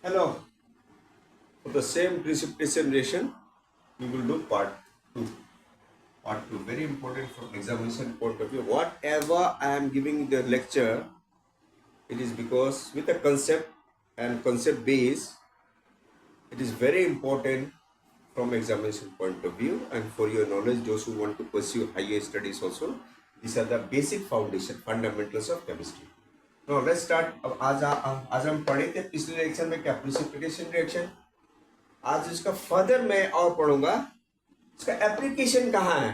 Hello. For the same precipitation reaction, we will do part 2. Part 2, very important from examination point of view. Whatever I am giving the lecture, it is because with a concept and concept base, it is very important from examination point of view and for your knowledge, those who want to pursue higher studies also, these are the basic foundation, fundamentals of chemistry. Now let's start. अब आज हम पढ़े थे पिछले reaction में क्या precipitation reaction. आज इसका फर्दर मैं और पढ़ूंगा इसका एप्लीकेशन कहाँ है.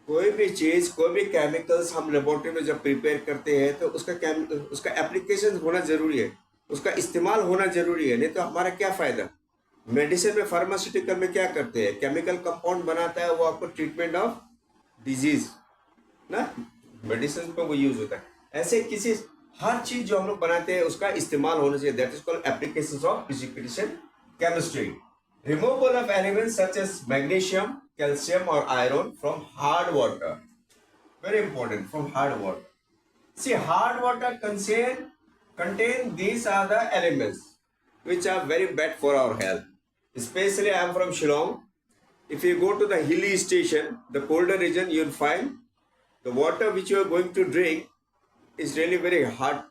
कोई भी चीज, कोई भी केमिकल्स हम लेबोरेटरी में जब प्रिपेयर करते हैं तो उसका एप्लीकेशन होना जरूरी है, उसका इस्तेमाल होना जरूरी है, नहीं तो हमारा क्या फायदा. मेडिसिन में, फार्मास्यूटिकल में क्या करते हैं, केमिकल कंपाउंड बनाता है वो आपको ट्रीटमेंट ऑफ डिजीज ना, मेडिसिन पे वो यूज होता है. ऐसे किसी हर चीज जो हम लोग बनाते हैं उसका इस्तेमाल होना चाहिए. That is called applications of precipitation chemistry. Removal of elements such as magnesium, calcium or iron from hard water. Very important, from hard water. See, hard water contain these are the elements which are very bad for our health. Especially I am from Shillong. If you go to the hilly station, the colder region, you will find the water which you are going to drink is really very hard.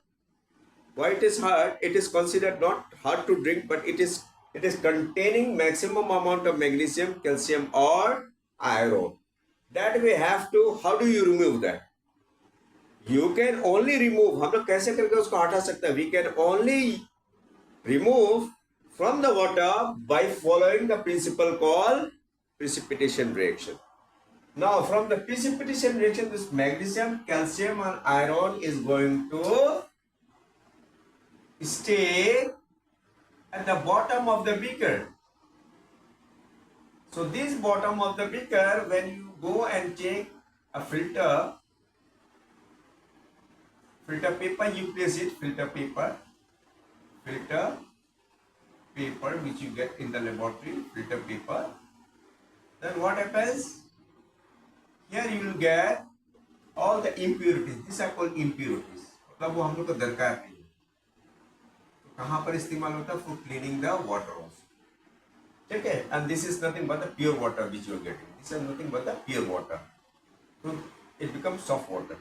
Why it is hard? It is considered not hard to drink, but it is containing maximum amount of magnesium, calcium or iron. That we have to, how do you remove that? You can only remove, हम लोग कैसे करके उसको हटा सकते हैं? We can only remove from the water by following the principle called precipitation reaction. Now from the precipitation reaction, this magnesium, calcium and iron is going to stay at the bottom of the beaker. So this bottom of the beaker, when you go and take a filter paper, you place it, filter paper which you get in the laboratory, filter paper. Then what happens? Here you will get all the impurities. These are called impurities. मतलब वो हम लोग को दरकार नहीं. कहाँ पर इस्तेमाल होता है? For cleaning the water also. ठीक है. And this is nothing but the pure water which you are getting. This is nothing but the pure water. तो it becomes soft water.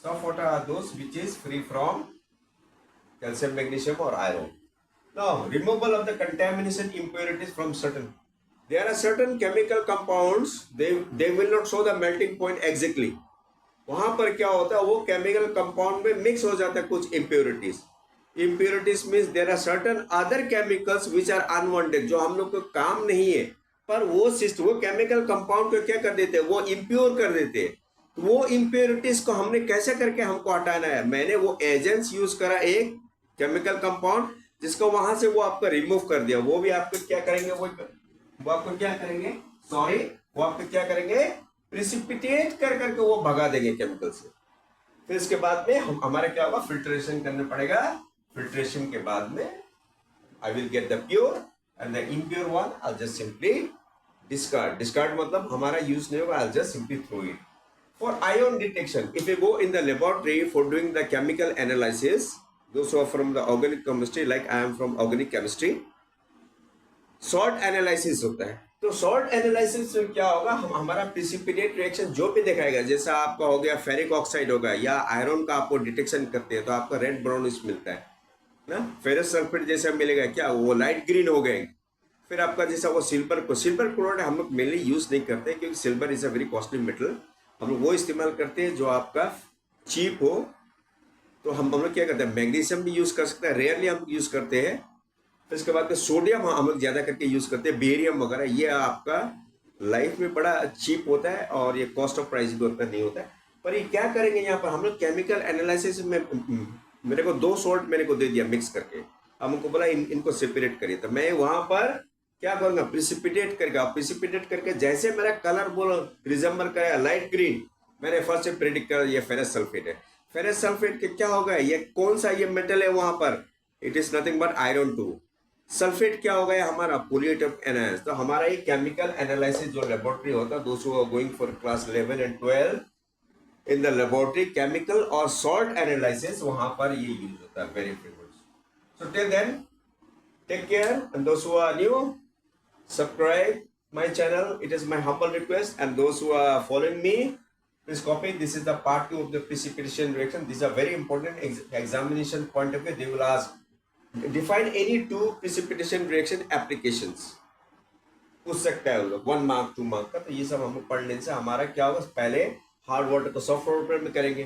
Soft water are those which is free from calcium, magnesium or iron. Now, removal of the contamination impurities from certain. There are certain chemical compounds, they will not show the melting point exactly. वहाँ पर क्या होता है, वो chemical compound में mix हो जाता है कुछ impurities. Impurities means there are certain other chemicals which are unwanted, जो हम लोग को काम नहीं है, पर वो chemical compound को क्या कर देते हैं, वो impure कर देते हैं. वो इम्प्योरिटीज को हमने कैसे करके हमको हटाना है. मैंने वो एजेंट्स यूज करा, एक केमिकल कंपाउंड जिसको वहां से वो आपको रिमूव कर दिया. वो भी आपको क्या करेंगे, वो आपको क्या करेंगे, वो आपको क्या करेंगे, प्रिसिपिटेट कर करके वो भगा देंगे केमिकल से. फिर इसके बाद में हमारा क्या होगा, फिल्ट्रेशन करना पड़ेगा. फिल्ट्रेशन के बाद में I will get the pure and the impure one I just simply discard मतलब हमारा यूज नहीं होगा, I just simply throw it. For ion detection, if you go in the laboratory for doing the chemical analysis, those who are from the organic chemistry, like I am from organic chemistry, salt analysis होता है. तो salt analysis में क्या होगा, हमारा precipitate reaction जो भी दिखाएगा, जैसा आपका हो गया फेरिक ऑक्साइड होगा या आयरन का आपको डिटेक्शन करते हैं तो आपका रेड ब्राउनिश मिलता है ना. फेरस सल्फेट जैसा मिलेगा क्या, वो लाइट ग्रीन हो गए. फिर आपका जैसा वो सिल्वर क्लोराइड हम लोग मेनली यूज नहीं करते क्योंकि silver is a very costly metal. हम लोग वो इस्तेमाल करते हैं जो आपका चीप हो. तो हम लोग क्या करते हैं, मैग्नीशियम भी यूज कर सकते हैं, रेयरली हम यूज करते हैं. फिर इसके बाद में सोडियम हम लोग ज्यादा करके यूज करते हैं, बेरियम वगैरह. ये आपका लाइफ में बड़ा चीप होता है और ये कॉस्ट ऑफ प्राइस भी उतना नहीं होता है. पर ये क्या करेंगे यहाँ पर हम लोग केमिकल एनालिसिस में, मेरे को 2 सॉल्ट मेरे को दे दिया मिक्स करके, हमको बोला इनको सेपरेट करिए. तो मैं वहां पर क्या करूंगा, प्रिसिपिटेट करके. प्रिसिपिटेट करके जैसे मेरा कलर बोलो रिजेंबल करेगा लाइट ग्रीन, मैंने फर्स्ट से प्रेडिक्ट कर ये फेरस सल्फेट है. फेरस सल्फेट के क्या होगा, ये कौन सा ये मेटल है वहां पर, it is nothing but iron 2. Sulphate क्या हो गया हमारा, पोलिएटम एनायंस. तो हमारा ये केमिकल एनालिसिस जो लेबोरेटरी होता है, दोस्तों going for class 11 and 12 in the laboratory, chemical और सॉल्ट एनालिसिस वहां पर ये यूज होता है very frequent. So till then Take care, and those who are new, subscribe my channel. It is my humble request. And those who are following me, please copy. This is the part 2 of the precipitation reaction. These are very important examination point of view. They will ask, define any two precipitation reaction applications. पूछ सकता है वो लोग 1 mark 2 mark का। तो ये सब हम पढ़ लेने से हमारा क्या होगा, पहले हार्ड वाटर को सॉफ्ट वाटर में करेंगे।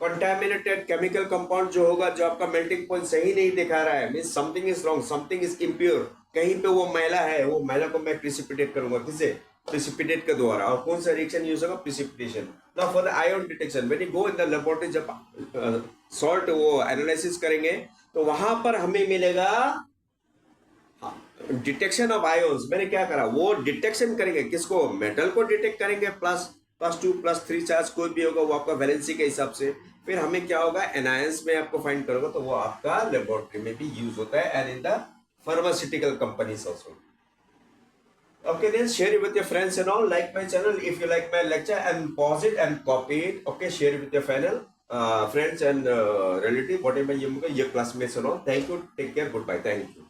कंटामिनेटेड केमिकल कंपाउंड जो होगा, जो आपका मेल्टिंग पॉइंट सही नहीं दिखा रहा है, means something is wrong, something is impure, कहीं पे वो मैला है, वो मैला को मैं प्रिसिपिटेट करूंगा। किससे? प्रिसिपिटेट के द्वारा। और कौन सा रिएक्शन यूज होगा? Precipitation. Now for the ion detection, when you go in the laboratory, जब सॉल्ट वो एनालिसिस करेंगे तो वहां पर हमें मिलेगा डिटेक्शन ऑफ आयोन्स। मैंने क्या करा, वो डिटेक्शन करेंगे। किसको? मेटल को डिटेक्ट करेंगे। +2 +3 चार्ज कोई भी होगा, वो आपका वैलेंसी के हिसाब से। फिर हमें क्या होगा, एनायंस में आपको फाइंड करोगे तो वो आपका लेबोरेटरी में भी यूज होता है, and in the pharmaceutical companies also. Okay, then share it with your friends and all. Like my channel if you like my lecture, and pause it and copy it. Okay, share it with your friends and relative, whatever your classmates and all. Thank you. Take care. Goodbye. Thank you.